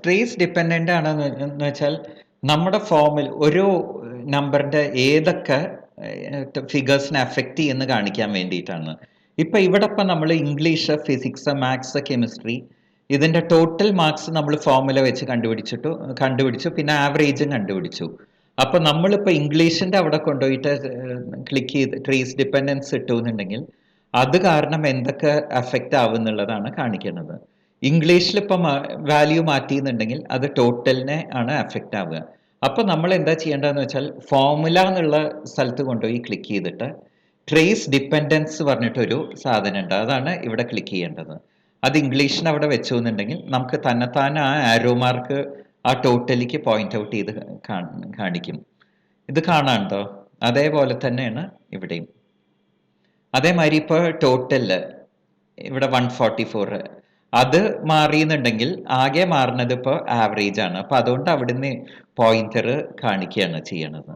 Trace dependent ആണെന്ന് വെച്ചാൽ നമ്മുടെ ഫോമിൽ ഒരു നമ്പറിന്റെ ഏതൊക്കെ ഫിഗേഴ്സിനെ അഫക്റ്റ് ചെയ്യുന്ന കാണിക്കാൻ വേണ്ടിയിട്ടാണ്. ഇവിടെ നമ്മൾ ഇംഗ്ലീഷ്, ഫിസിക്സ്, മാത്സ്, കെമിസ്ട്രി ഇതിന്റെ ടോട്ടൽ മാർക്സ് നമ്മൾ ഫോർമുല വെച്ച് കണ്ടുപിടിച്ചു, പിന്നെ ആവറേജും കണ്ടുപിടിച്ചു. അപ്പൊ നമ്മളിപ്പോ ഇംഗ്ലീഷിന്റെ അവിടെ കൊണ്ടുപോയിട്ട് ക്ലിക്ക് ചെയ്ത് ട്രേസ് ഡിപ്പെൻഡൻസ് ഇട്ടുന്നുണ്ടെങ്കിൽ അത് കാരണം എന്തൊക്കെ അഫക്റ്റ് ആവുന്നുള്ളതാണ് കാണിക്കുന്നത്. ഇംഗ്ലീഷിൽ ഇപ്പം വാല്യൂ മാറ്റിയെന്നുണ്ടെങ്കിൽ അത് ടോട്ടലിനെ ആണ് അഫക്റ്റ് ആവുക. അപ്പൊ നമ്മൾ എന്താ ചെയ്യേണ്ടതെന്ന് വെച്ചാൽ ഫോർമുല എന്നുള്ള സ്ഥലത്ത് കൊണ്ടുപോയി ക്ലിക്ക് ചെയ്തിട്ട് ട്രേസ് ഡിപ്പെൻഡൻസ് പറഞ്ഞിട്ടൊരു സാധനം ഉണ്ട്, അതാണ് ഇവിടെ ക്ലിക്ക് ചെയ്യേണ്ടത്. അത് ഇംഗ്ലീഷിന് അവിടെ വെച്ചു എന്നുണ്ടെങ്കിൽ നമുക്ക് തന്നെത്താൻ ആ ആരോ മാർക്ക് ആ ടോട്ടലിക്ക് പോയിന്റ് ഔട്ട് ചെയ്ത് കാണിക്കും. ഇത് കാണാണ്ടോ? അതേപോലെ തന്നെയാണ് ഇവിടെയും. അതേമാതിരി ഇപ്പൊ ടോട്ടല് ഇവിടെ 144 അത് മാറിയെന്നുണ്ടെങ്കിൽ ആകെ മാറുന്നത് ഇപ്പോൾ ആവറേജ് ആണ്. അപ്പൊ അതുകൊണ്ട് അവിടുന്ന് പോയിന്റർ കാണിക്കുകയാണ് ചെയ്യണത്.